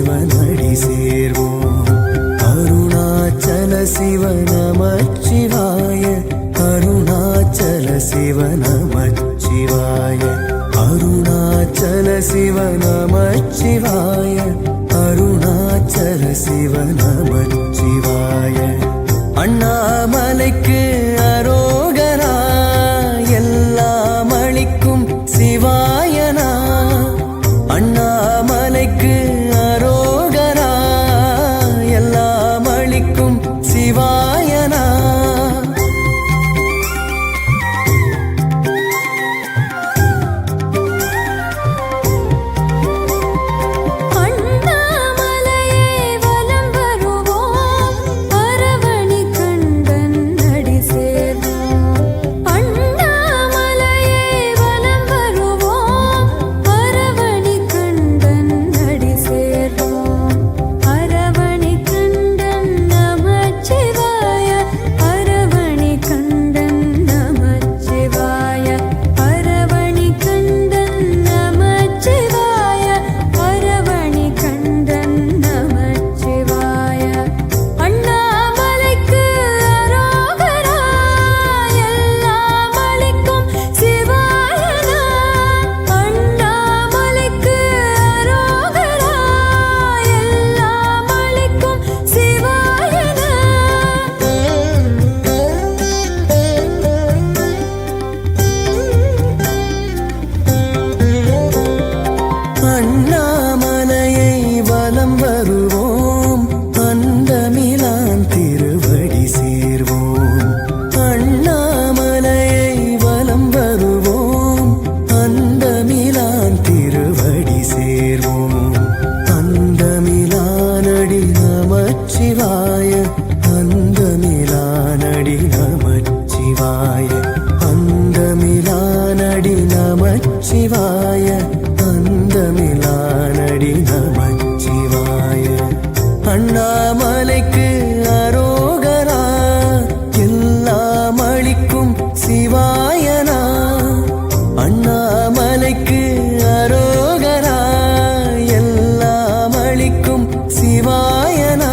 சிவனடி சேர்வோம். அருணாச்சல சிவ நமச்சிவாய, அருணாச்சல சிவ நமச்சிவாய, அருணாச்சல சிவ நமச்சிவாய, அருணாச்சல சிவ நமச்சிவாய. அண்ணாமலைக்கு அரோகரா, எல்லாம் அளிக்கும் சிவாயனா. அண்ணாமலைக்கு அரோகரா, எல்லாம் அளிக்கும் சிவாயனா. அண்ணாமலையை வலம் வருவோம், அந்தமிலான் திருவடி சேர்வோம். அண்ணாமலையை வலம் வருவோம், அந்தமிலான் திருவடி சேர்வோம். அந்தமிலானடி நமச்சிவாய, அந்தமிலானடி நமச்சிவாய, அந்தமிலானடி நமச்சிவாய, அந்தமிலானடி நமச்சிவாய. அண்ணாமலைக்கு அரோகரா, எல்லாம் அளிக்கும் சிவாயனா. அண்ணாமலைக்கு அரோகரா, எல்லாம் அளிக்கும் சிவாயனா.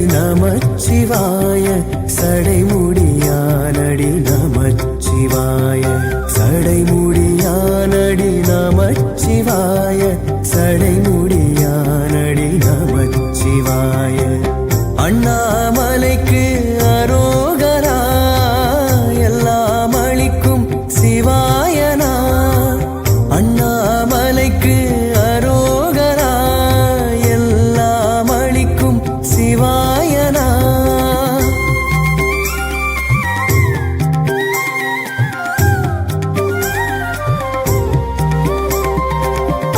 நமச்சிவாய, சடைமுடியானடி நமச்சிவாய, சடைமுடியானடி நமச்சிவாய, சடைமுடியானடி நமச்சிவாய. அண்ணாமலைக்கு அரோகரா, எல்லாம் அளிக்கும் சிவாயனா. அண்ணாமலைக்கு அரோகரா, எல்லாம் அளிக்கும் சிவாயனா.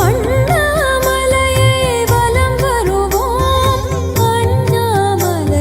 அண்ணாமலையை வலம் வருவோம், அண்ணாமலை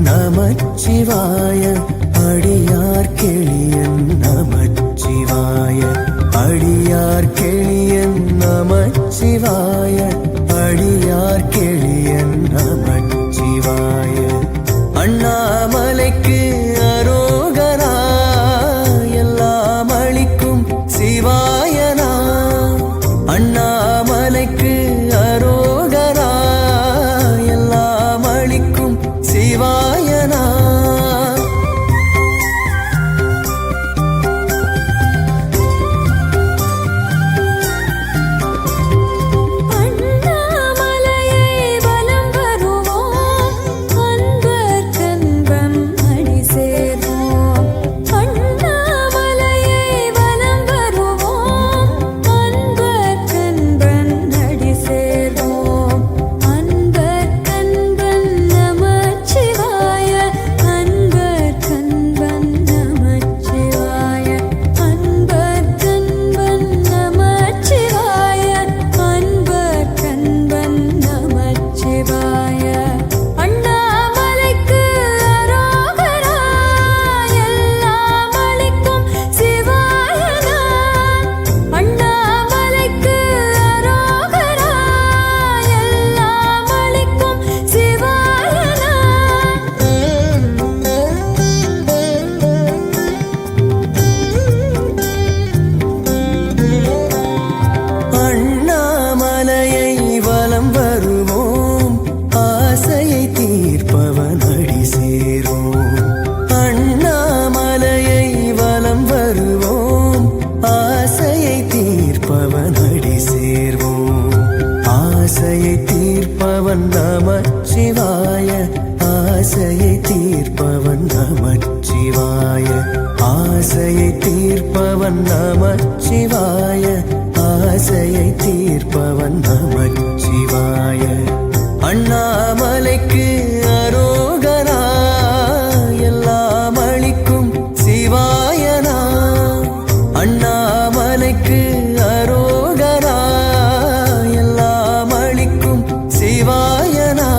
நமச்சிவாய அடியார் கெளியன் நமச்சிவாய அடியார் கெளியன் நமச்சிவாய அடியார் கெளியன் நமச்சிவாய அண்ணாமலைக்கு அரோகரா எல்லாம் அளிக்கும் சிவாயனா அண்ணாமலைக்கு அரோகரா எல்லாம் அளிக்கும் சிவாயனா ஆசையை தீர்ப்பவன் நமச்சிவாய ஆசையை தீர்ப்பவன் நமச்சிவாய ஆசையை தீர்ப்பவன் நமச்சிவாய ஆசையை தீர்ப்பவன் நமச்சிவாய அண்ணாமலைக்கு அரோகரா எல்லாம் அளிக்கும் சிவாயனா அண்ணாமலைக்கு அரோகரா எல்லாம் அளிக்கும் சிவாயனா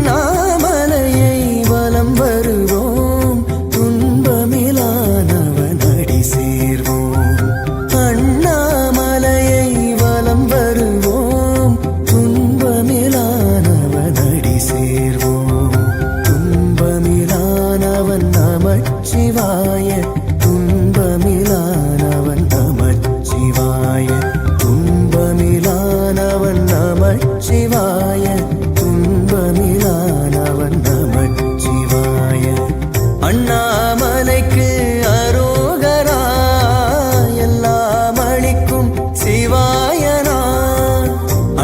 அண்ணாமலையை வலம் வருவோம் துன்பமிலானவன் அடி சேர்வோம் அண்ணாமலையை வலம் வருவோம் துன்பமிலானவன் அடி சேர்வோம் துன்பமிலானவன் நமச்சிவாய துன்பமிலானவன் நமச்சிவாய துன்பமிலானவன் நமச்சிவாய துன்பமிலானவன் நமச்சிவாய அண்ணாமலைக்கு அரோகரா எல்லாம் அளிக்கும் சிவாயனா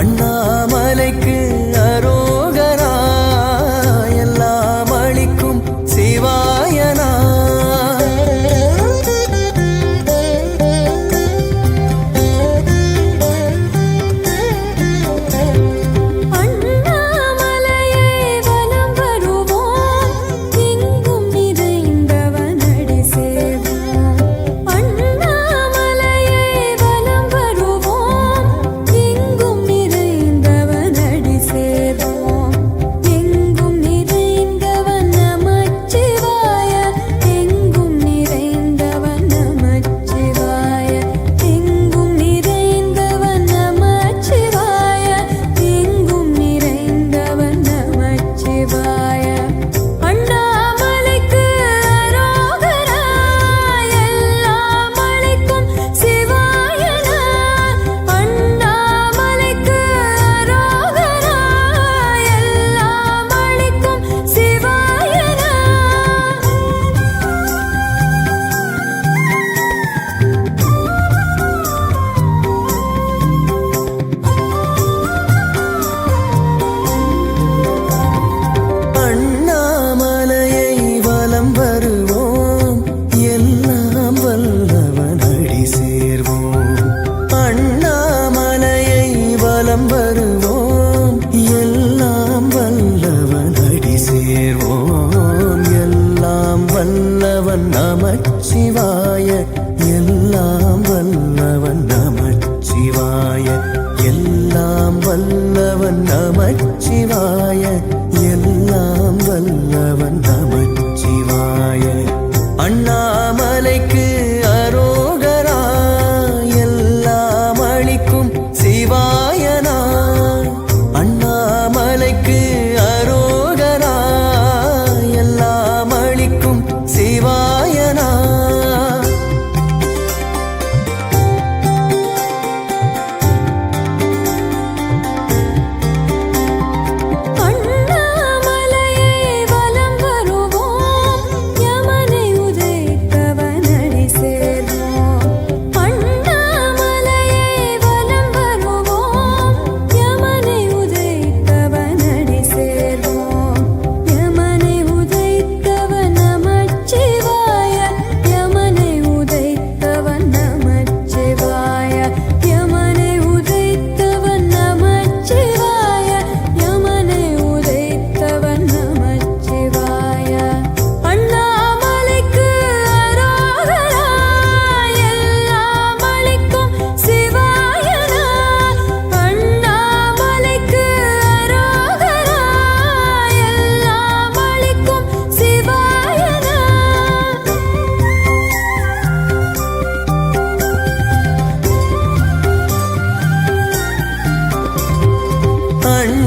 அண்ணாமலைக்கு அரோகரா எல்லாம் அளிக்கும் சிவாயனா வலம் வருவோம் எல்லாம் வல்லவன் அடி சேர்வோம் எல்லாம் வல்லவன் நமச்சிவாய எல்லாம் வல்லவன் நமச்சிவாய எல்லாம் வல்லவன் நமச்சிவாய எல்லாம் வல்லவன் நமச்சிவாய அண்ணாமலைக்கு அரோகரா எல்லாம் அளிக்கும் சிவாயனா அண்ணாமலைக்கு அரோகரா எல்லாம் அளிக்கும் சிவாயனா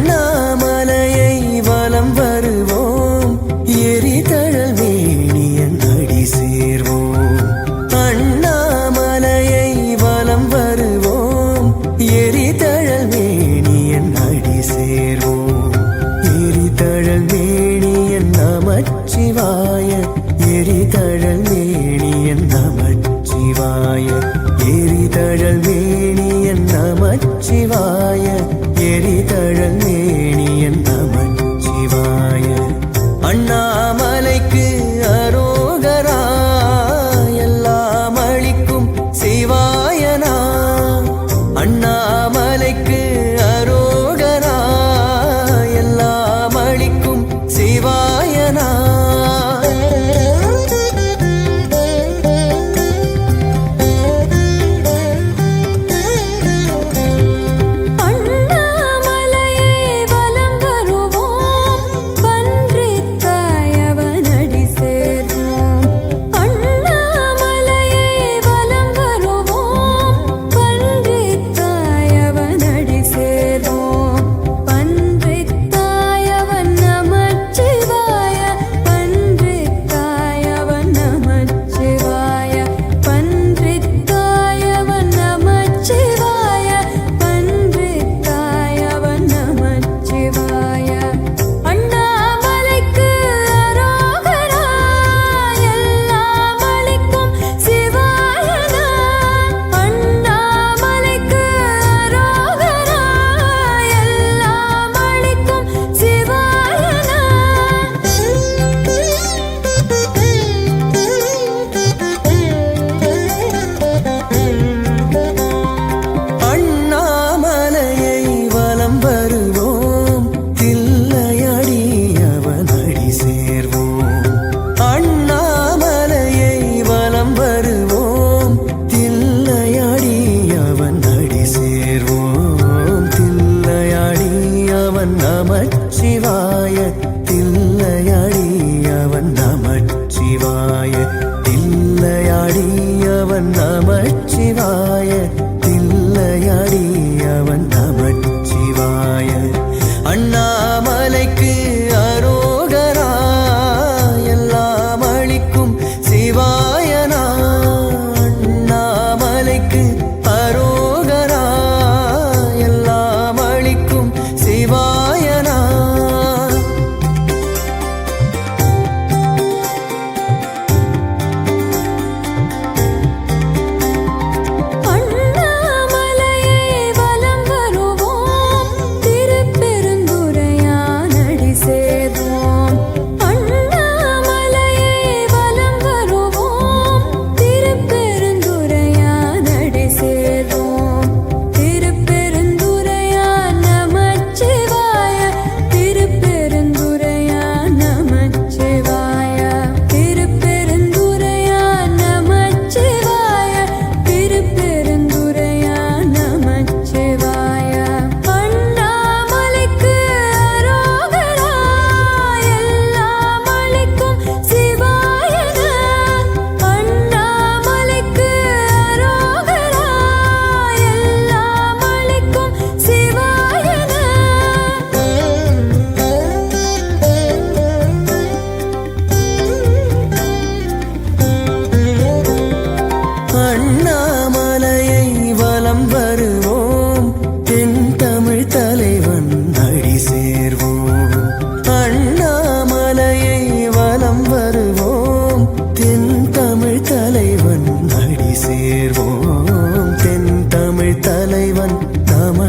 அண்ணாமலையை வலம் வருவோம் எரிதழல் வேணியன் அடி சேர்வோம் அண்ணாமலையை வலம் வருவோம் எரிதழல் வேணியன் அடி சேர்வோம் எரிதழல் வேணியன் நமச்சிவாய எரிதழல் வேணியன் நமச்சிவாய எரிதழல் வேணியன் நமச்சிவாய எரிதழல் வேணியன் நமச்சிவாய அண்ணாமலைக்கு அரோகரா எல்லாம் அளிக்கும் சிவாயனா அண்ணாமலைக்கு அரோகரா எல்லாம் அளிக்கும் சிவாயனா நமச்சிவாய தில்லையடியவன் நமச்சிவாய தில்லையடியவன் நமச்சிவாய தில்லையடியவன் நமச்சிவாய அண்ணாமலைக்கு அரோகரா எல்லாம் அளிக்கும் சிவாயனா அண்ணாமலைக்கு அரோகரா எல்லாம் அளிக்கும் சிவாயனா அண்ணாமலையை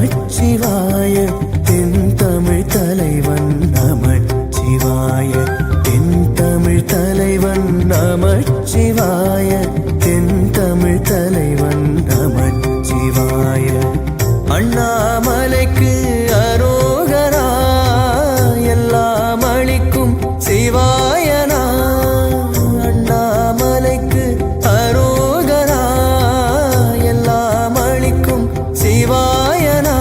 நமச்சிவாய தென் தமிழ் தலைவன் நமச்சிவாய தென் தமிழ் தலைவன் நமச்சிவாய தென் தமிழ் தலைவன் நமச்சிவாய அண்ணாமலைக்கு அரோகரா எல்லாம் அளிக்கும் சிவாயனா அண்ணாமலைக்கு அரோகரா எல்லாம் அளிக்கும் சிவாயனா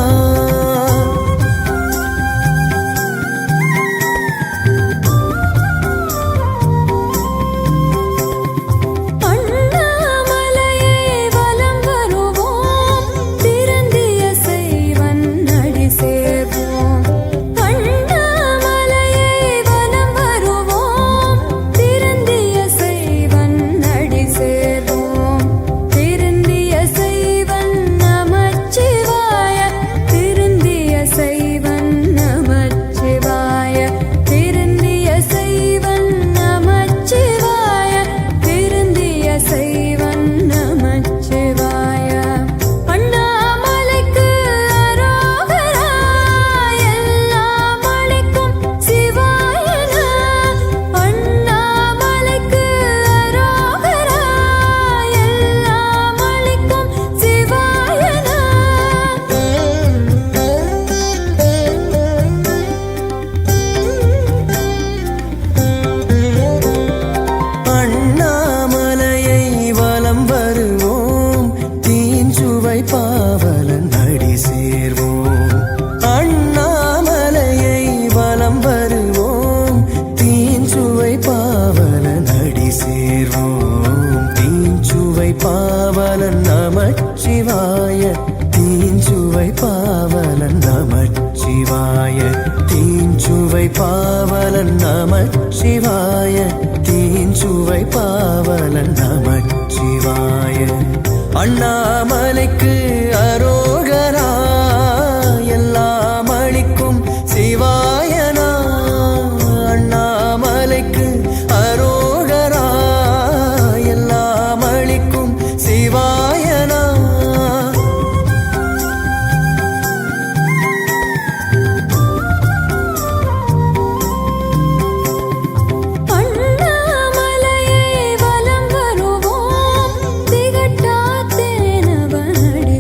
பாவலன் அடி சேர்வோம் அண்ணாமலையை வலம் வருவோம் தீஞ்சுவை பாவலன் அடி சேர்வோம் தீஞ்சுவை பாவலன் நமச்சிவாய தீஞ்சுவை பாவலன் நமச்சிவாய தீஞ்சுவை பாவலன் நமச்சிவாய தீஞ்சுவை பாவலன் நமச்சிவாய அண்ணாமலைக்கு அரோகரா எல்லாம் அளிக்கும் சிவாயனா அண்ணாமலைக்கு அரோகரா எல்லாம் அளிக்கும் சிவாயனா அடி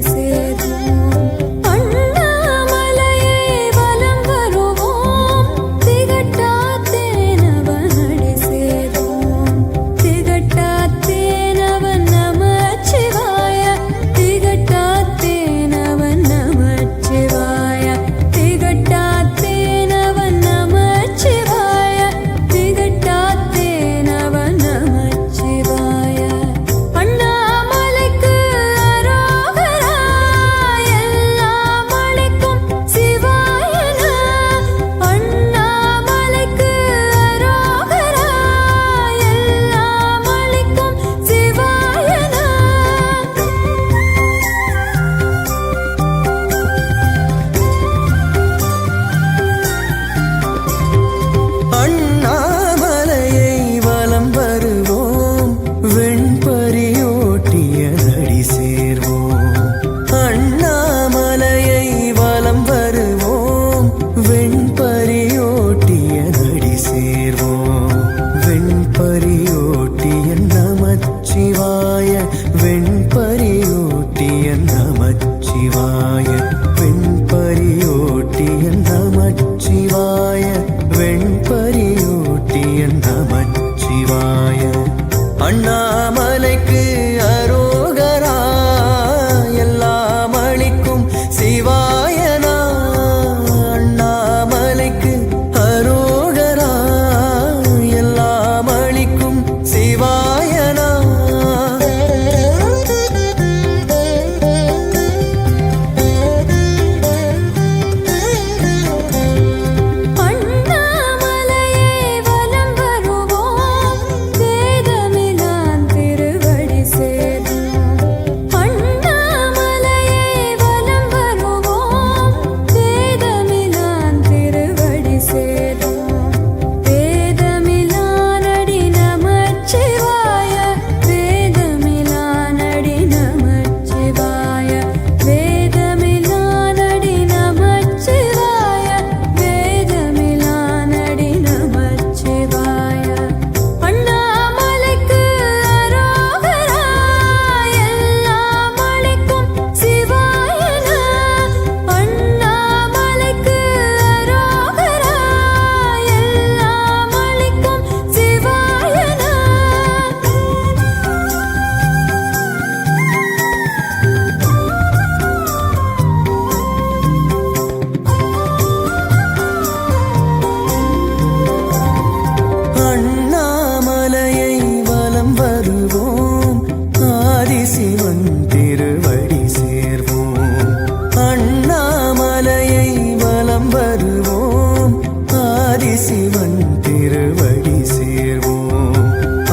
வலம் வருவோம் ஆதிசிவன் திருவடி சேர்வோம்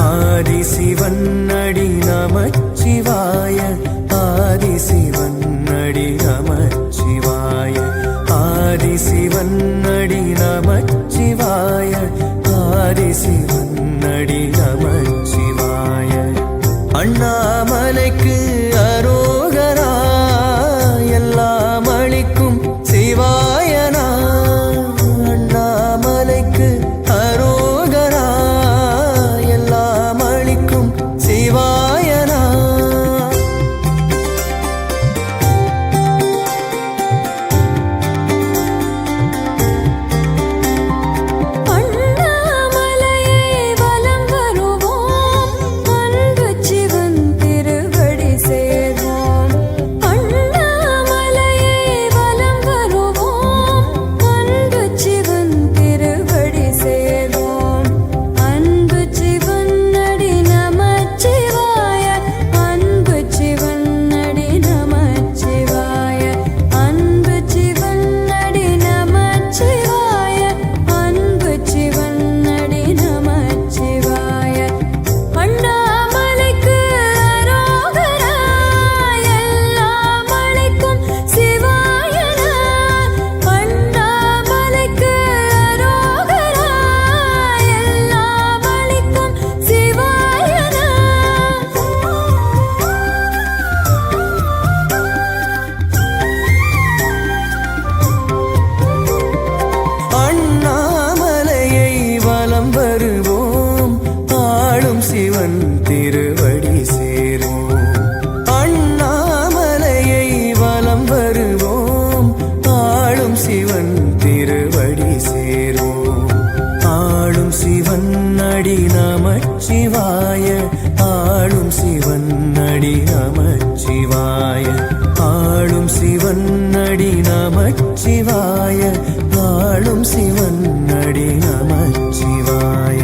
ஆதிசிவன் அடி நமச்சிவாய ஆதிசிவன் அடி நமச்சிவாய ஆதிசிவன் அடி நமச்சிவாய ஆதிசிவன் அடி நமச்சிவாய அண்ணாமலைக்கு அரோகரா எல்லாம் அளிக்கும் சிவாயனா அண்ணாமலைக்கு அரோகரா எல்லாம் அளிக்கும் சிவாயனா சிவன் திருவடி சேரும் அண்ணாமலையை வலம் வருவோம் ஆளும் சிவன் திருவடி சேரும் ஆளும் சிவன் அடி நமச்சிவாய ஆளும் சிவன் அடி நமச்சிவாய ஆளும் சிவன் அடி நமச்சிவாய ஆளும் சிவன் அடி நமச்சிவாய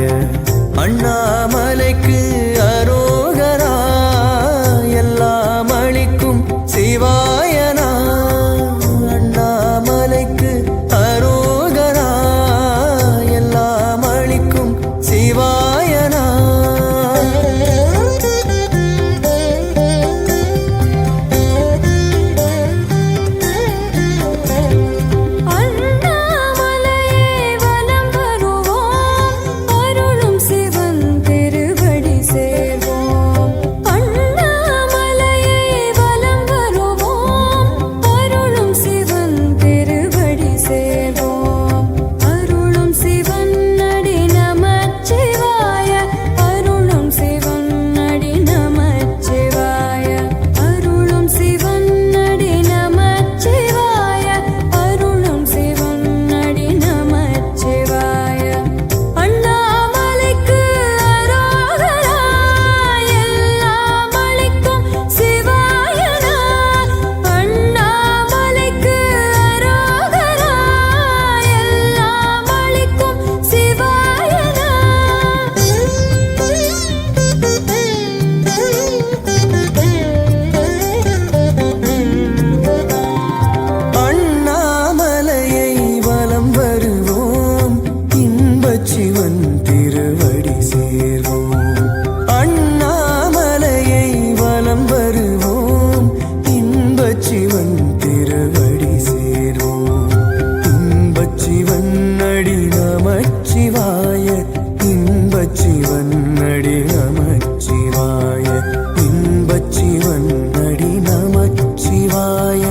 அண்ணாமலைக்கு அரோகரா எல்லாம் அளிக்கும் சிவாயனா அண்ணாமலைக்கு அரோகரா எல்லாம் அளிக்கும் சிவாயனா சிவன் திருவடி சேர்வோம் அண்ணாமலையை வலம் வருவோம் இன்பச் சிவன் திருவடி சேர்வோம் இன்பச் சிவன் அடி நமச்சிவாய இன்பச் சிவன் அடி நமச்சிவாய இன்பச் சிவன் அடி நமச்சிவாய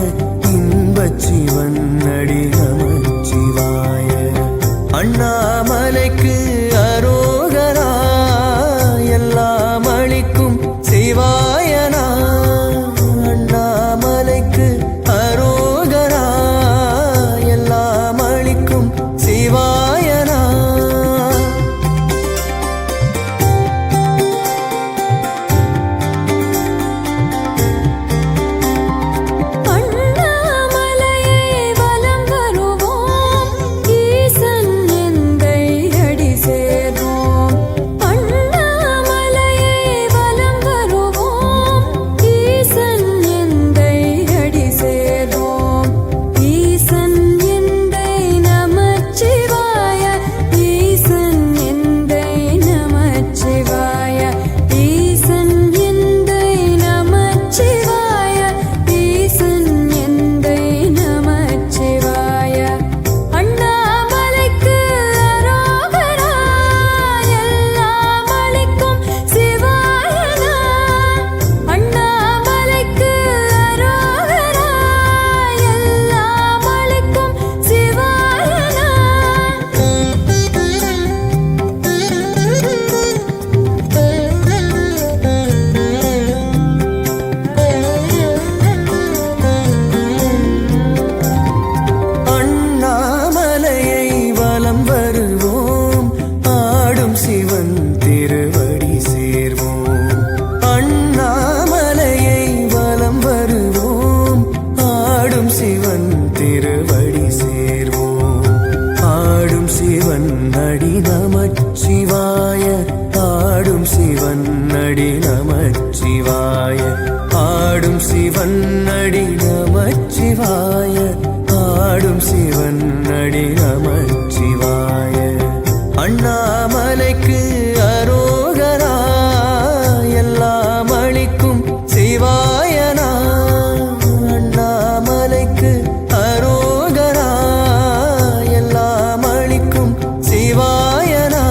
இன்பச் சிவன் அடி நமச்சிவாய அண்ணாமலைக்கு அரோகரா எல்லாம் அளிக்கும் சிவாயனா அண்ணாமலைக்கு அரோகரா எல்லாம் அளிக்கும் சிவாயனா அண்ணாமலையை வலம் வருவோம் ஆளும் சிவன் அடி நமச்சிவாய. அண்ணாமலைக்கு அரோகரா எல்லாம் அளிக்கும் சிவாயனா. அண்ணாமலைக்கு அரோகரா எல்லாம் அளிக்கும் சிவாயனா.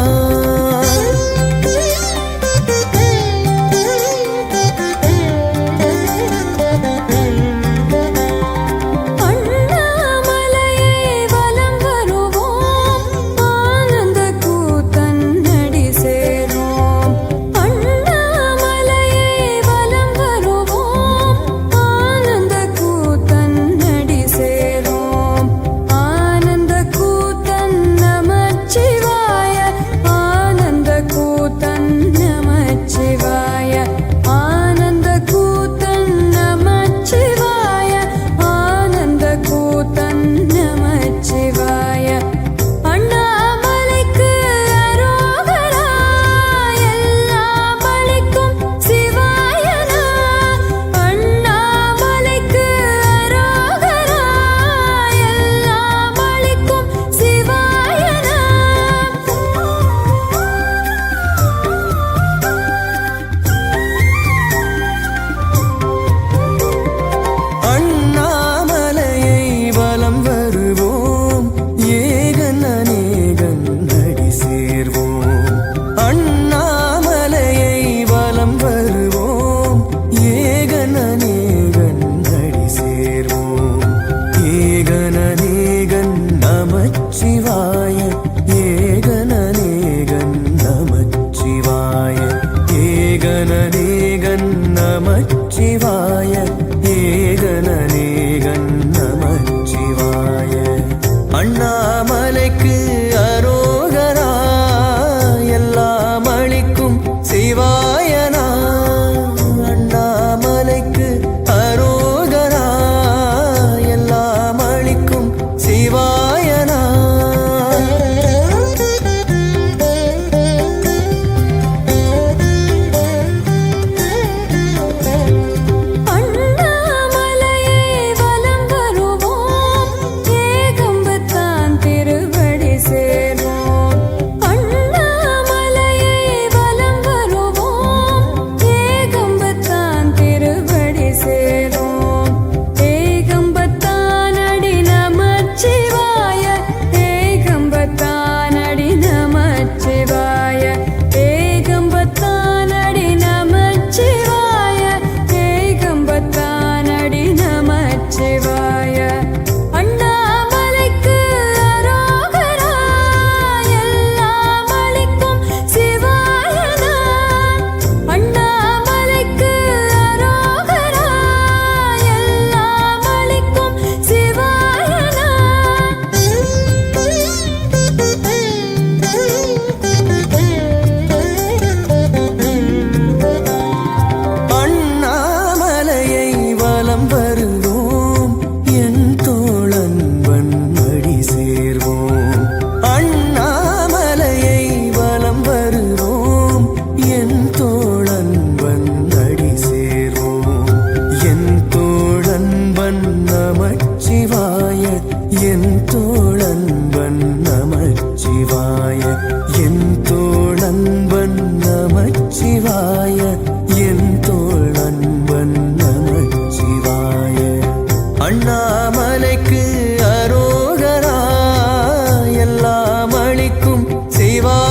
நமச்சிவாய ஏகனநேகன் நமச்சிவாய. அண்ணாமலைக்கு அரோகரா எல்லாம் அளிக்கும் சிவாயனா. அண்ணாமலைக்கு அரோகரா எல்லாம் அளிக்கும் சிவாயனா. என் தோழன்பன் நமச்சிவாய. என் தோழன்பன் நமச்சிவாய. என் தோழன்பன் நமச்சிவாய. அண்ணாமலைக்கு அரோகரா எல்லாம் அளிக்கும் சிவா.